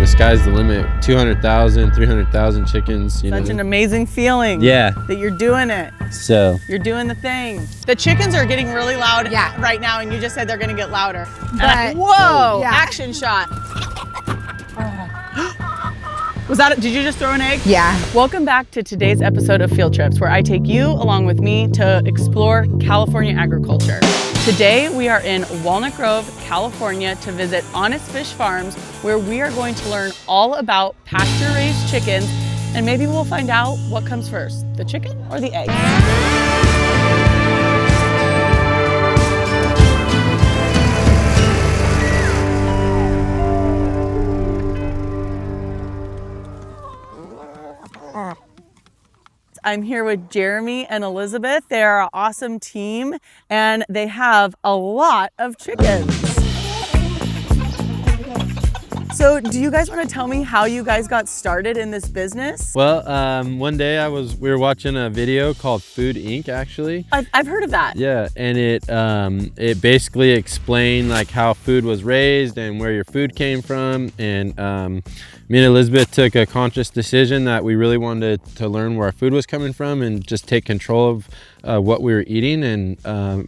the sky's the limit. 200,000, 300,000 chickens, you know. Such an amazing feeling. Yeah. That you're doing it. So. You're doing the thing. The chickens are getting really loud right now, and you just said they're gonna get louder. Whoa, action shot. Was that, did you just throw an egg? Yeah. Welcome back to today's episode of Field Trips, where I take you along with me to explore California agriculture. Today, we are in Walnut Grove, California to visit Honest Fish Farms, where we are going to learn all about pasture-raised chickens, and maybe we'll find out what comes first, the chicken or the egg. I'm here with Jeremy and Elizabeth. They are an awesome team and they have a lot of chickens. So do you guys want to tell me how you guys got started in this business? Well, one day we were watching a video called Food Inc. actually. I've heard of that. Yeah, and it basically explained like how food was raised and where your food came from. And me and Elizabeth took a conscious decision that we really wanted to learn where our food was coming from and just take control of what we were eating, and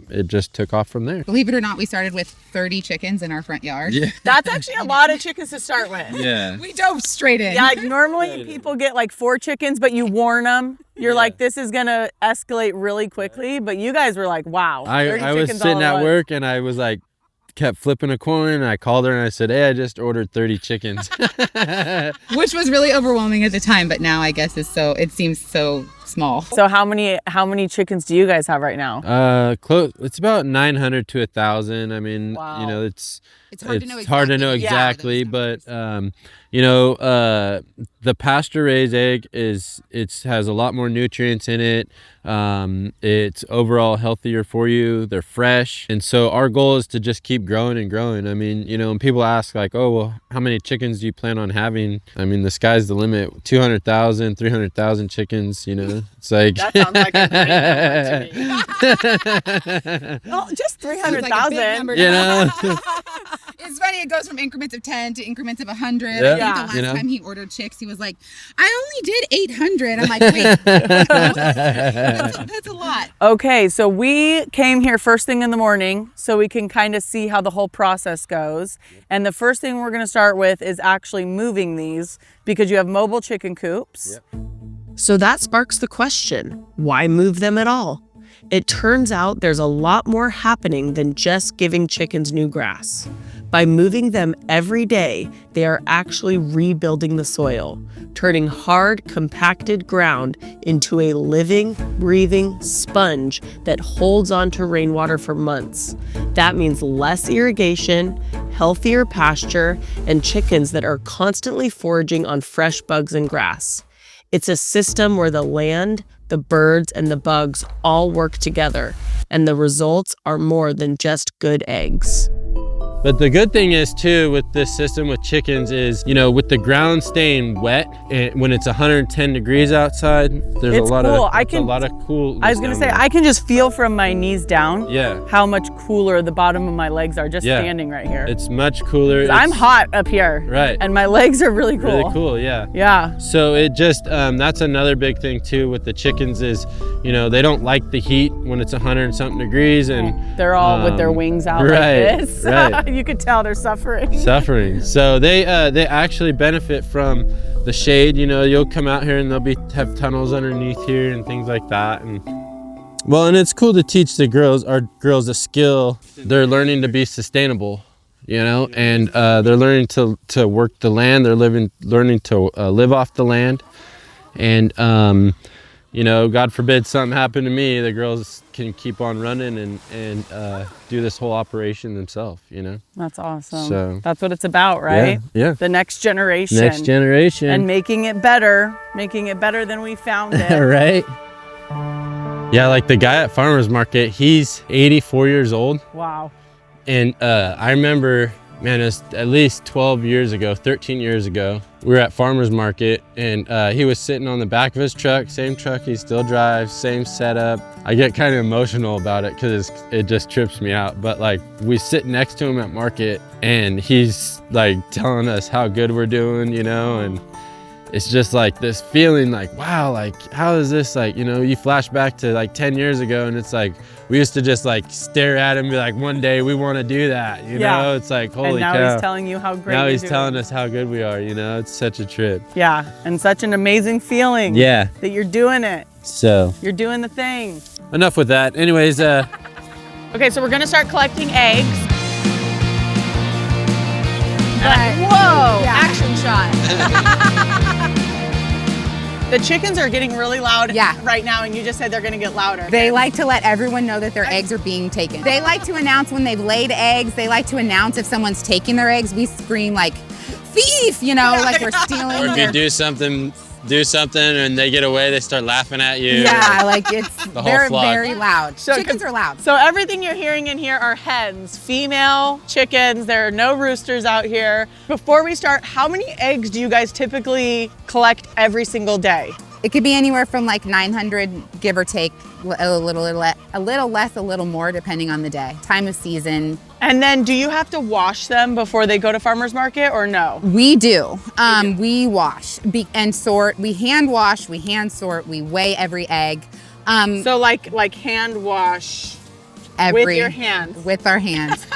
it just took off from there. Believe it or not, we started with 30 chickens in our front yard. Yeah. That's actually a lot of chickens to start with. Yeah. We dove straight in. Yeah, like normally people get like 4 chickens, but you warn them. You're like, this is gonna escalate really quickly, but you guys were like, wow. I was sitting at work and I was like, kept flipping a coin, and I called her and I said, hey, I just ordered 30 chickens. Which was really overwhelming at the time, but now I guess it seems so small. So how many chickens do you guys have right now? Close. It's about 900 to 1,000. I mean, wow. You know, it's hard to know exactly, but you know, the pasture-raised egg has a lot more nutrients in it. It's overall healthier for you. They're fresh, and so our goal is to just keep growing and growing. I mean, you know, when people ask like, oh, well, how many chickens do you plan on having? I mean, the sky's the limit. 200,000, 300,000 chickens. You know, it's like that sounds like a great number to me. Oh, just 300,000. You know. It's funny, it goes from increments of 10 to increments of 100. Yeah. I think the last time he ordered chicks, he was like, I only did 800. I'm like, wait, that's a lot. Okay, so we came here first thing in the morning so we can kind of see how the whole process goes. And the first thing we're going to start with is actually moving these, because you have mobile chicken coops. Yep. So that sparks the question, why move them at all? It turns out there's a lot more happening than just giving chickens new grass. By moving them every day, they are actually rebuilding the soil, turning hard, compacted ground into a living, breathing sponge that holds on to rainwater for months. That means less irrigation, healthier pasture, and chickens that are constantly foraging on fresh bugs and grass. It's a system where the land, the birds, and the bugs all work together, and the results are more than just good eggs. But the good thing is too with this system with chickens is, you know, with the ground staying wet and when it's 110 degrees outside, there's a lot of cool. I was gonna say, I can just feel from my knees down how much cooler the bottom of my legs are just standing right here. It's much cooler. I'm hot up here. Right. And my legs are really cool. Really cool, yeah. Yeah. So it just, that's another big thing too with the chickens is, you know, they don't like the heat when it's 100 and something degrees, and they're all with their wings out like this. Right. You could tell they're suffering. So they actually benefit from the shade. You know, you'll come out here and they'll have tunnels underneath here and things like that. And it's cool to teach our girls a skill. They're learning to be sustainable, you know, and they're learning to work the land. They're learning to live off the land, and you know, God forbid something happened to me, the girls can keep on running and do this whole operation themselves, you know? That's awesome. So that's what it's about, right? Yeah. The next generation. And making it better than we found it. Right? Yeah, like the guy at Farmer's Market, he's 84 years old. Wow. And I remember man, it's at least 12 years ago, 13 years ago. We were at farmer's market, and he was sitting on the back of his truck, same truck he still drives, same setup. I get kind of emotional about it because it just trips me out. But like, we sit next to him at market, and he's like telling us how good we're doing, you know, and it's just like this feeling like, wow, like how is this, like, you know, you flash back to like 10 years ago, and it's like, we used to just like stare at him and be like, one day we want to do that, you know? It's like, holy cow. And now he's telling you how great Now you're he's doing. telling us how good we are, you know? It's such a trip. Yeah, and such an amazing feeling. Yeah. That you're doing it. So. You're doing the thing. Enough with that. Anyways, Okay, so we're gonna start collecting eggs. Whoa, action shot. The chickens are getting really loud right now, and you just said they're gonna get louder. They like to let everyone know that their eggs are being taken. They like to announce when they've laid eggs. They like to announce if someone's taking their eggs. We scream like, thief, you know, like we're stealing. or if you do something and they get away, they start laughing at you. Yeah, like it's, the whole they're flock. very loud. So, Chickens are loud. So everything you're hearing in here are hens, female chickens. There are no roosters out here. Before we start, how many eggs do you guys typically collect every single day? It could be anywhere from like 900, give or take, a little less, a little more, depending on the day, time of season. And then do you have to wash them before they go to farmer's market, or no? We do. We wash and sort. We hand wash, we hand sort, we weigh every egg. So like hand wash with your hands. With our hands.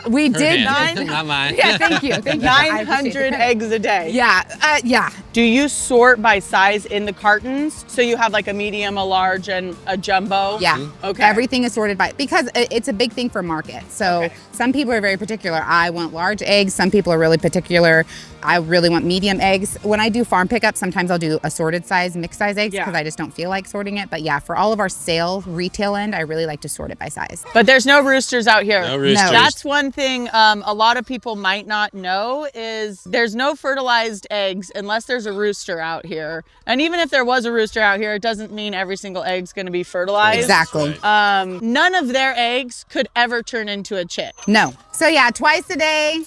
We did not mine. Yeah, thank you. 900 eggs a day. Yeah, yeah. Do you sort by size in the cartons? So you have like a medium, a large, and a jumbo? Yeah. Okay. Everything is sorted by, because it's a big thing for market. So some people are very particular. I want large eggs. Some people are really particular. I really want medium eggs. When I do farm pickup, sometimes I'll do assorted size, mixed size eggs, because I just don't feel like sorting it. But yeah, for all of our retail end, I really like to sort it by size. But there's no roosters out here. No roosters. No. That's one thing a lot of people might not know is there's no fertilized eggs unless there's a rooster out here. And even if there was a rooster out here, it doesn't mean every single egg's gonna be fertilized. Exactly. None of their eggs could ever turn into a chick. No. So yeah, twice a day.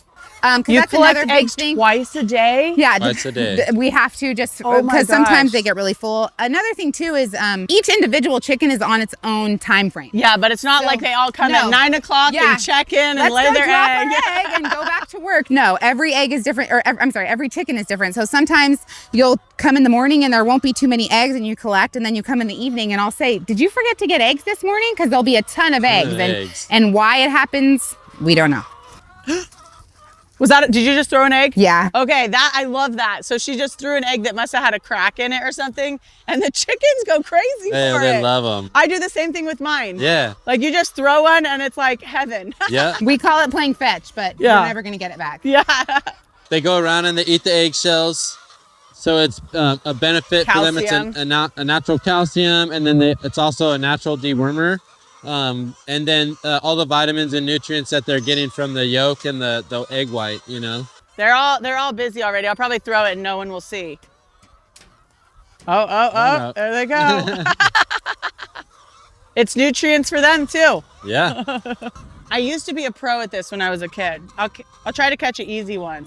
You that's collect another big eggs thing. twice a day? Yeah, Twice a day. We have to just, Oh my because sometimes gosh. they get really full. Another thing too is each individual chicken is on its own time frame. Yeah, but it's not like they all come at 9 o'clock and check in and lay their egg. And go back to work. No, every egg is different, or I'm sorry, every chicken is different. So sometimes you'll come in the morning and there won't be too many eggs and you collect, and then you come in the evening and I'll say, did you forget to get eggs this morning? Because there'll be a ton of eggs. And why it happens, we don't know. Was that, did you just throw an egg? Yeah. Okay, I love that. So she just threw an egg that must have had a crack in it or something, and the chickens go crazy for it. They love them. I do the same thing with mine. Yeah. Like you just throw one and it's like heaven. Yeah. We call it playing fetch, but you're never gonna get it back. Yeah. They go around and they eat the eggshells. So it's a benefit for them. It's a natural calcium, and then it's also a natural dewormer. And then all the vitamins and nutrients that they're getting from the yolk and the egg white, you know. They're all busy already. I'll probably throw it and no one will see. Oh, there they go. It's nutrients for them too. Yeah. I used to be a pro at this when I was a kid. I'll try to catch an easy one.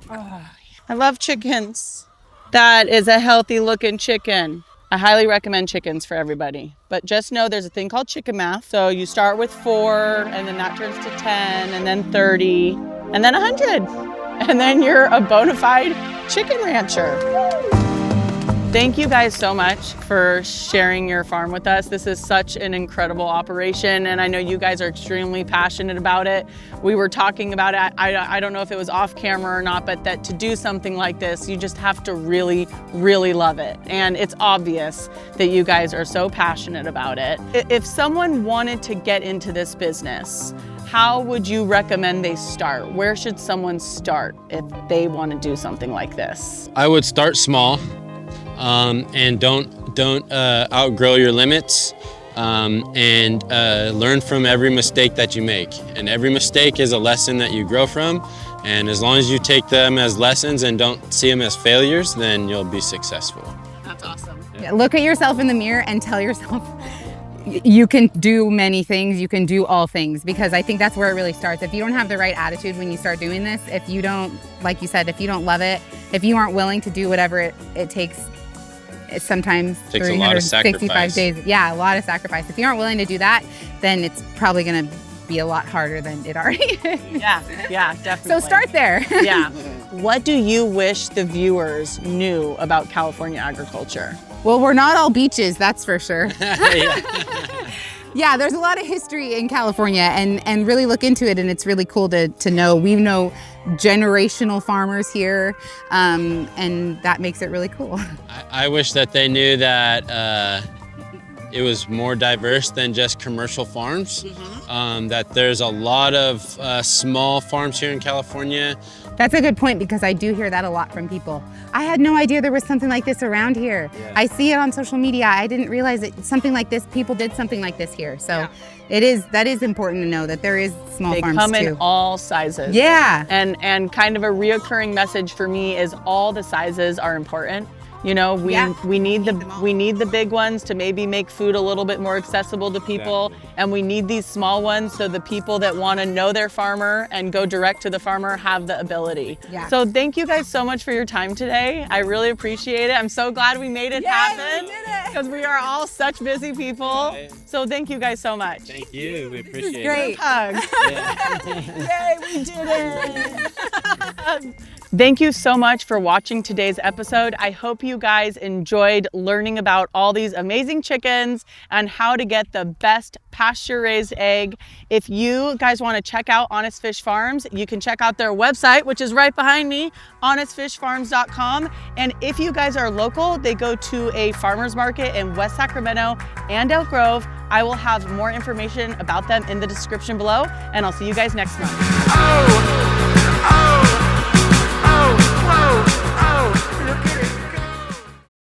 Oh, I love chickens. That is a healthy looking chicken. I highly recommend chickens for everybody, but just know there's a thing called chicken math. So you start with 4, and then that turns to 10, and then 30, and then 100. And then you're a bona fide chicken rancher. Thank you guys so much for sharing your farm with us. This is such an incredible operation, and I know you guys are extremely passionate about it. We were talking about it, I don't know if it was off camera or not, but that to do something like this, you just have to really, really love it. And it's obvious that you guys are so passionate about it. If someone wanted to get into this business, how would you recommend they start? Where should someone start if they want to do something like this? I would start small. And don't outgrow your limits, and learn from every mistake that you make. And every mistake is a lesson that you grow from. And as long as you take them as lessons and don't see them as failures, then you'll be successful. That's awesome. Yeah, look at yourself in the mirror and tell yourself, you can do many things, you can do all things, because I think that's where it really starts. If you don't have the right attitude when you start doing this, if you don't, like you said, if you don't love it, if you aren't willing to do whatever it takes, sometimes Takes a lot of 365 sacrifice. days. Yeah, a lot of sacrifice. If you aren't willing to do that, then it's probably gonna be a lot harder than it already is. Yeah, definitely. So start there. Yeah. What do you wish the viewers knew about California agriculture? Well, we're not all beaches, that's for sure. Yeah. Yeah, there's a lot of history in California, and really look into it, and it's really cool to know. We know generational farmers here, and that makes it really cool. I wish that they knew that it was more diverse than just commercial farms, that there's a lot of small farms here in California. That's a good point, because I do hear that a lot from people. I had no idea there was something like this around here. Yeah. I see it on social media. I didn't realize that something like this, people did something like this here. So that is important to know that there is small They farms come too. in all sizes. Yeah. And kind of a reoccurring message for me is all the sizes are important. You know, we need the big ones to maybe make food a little bit more accessible to people, Exactly. and we need these small ones so the people that want to know their farmer and go direct to the farmer have the ability. Yeah. So thank you guys so much for your time today. I really appreciate it. I'm so glad we made it happen, we did it. because we are all such busy people. Right. So thank you guys so much. Thank you, we appreciate great. it. Hugs. Yeah. Yay, we did it! Thank you so much for watching today's episode. I hope you guys enjoyed learning about all these amazing chickens and how to get the best pasture-raised egg. If you guys want to check out Honest Fish Farms, you can check out their website, which is right behind me, honestfishfarms.com. And if you guys are local, they go to a farmer's market in West Sacramento and Elk Grove. I will have more information about them in the description below, and I'll see you guys next month. Oh, oh, oh, oh, oh.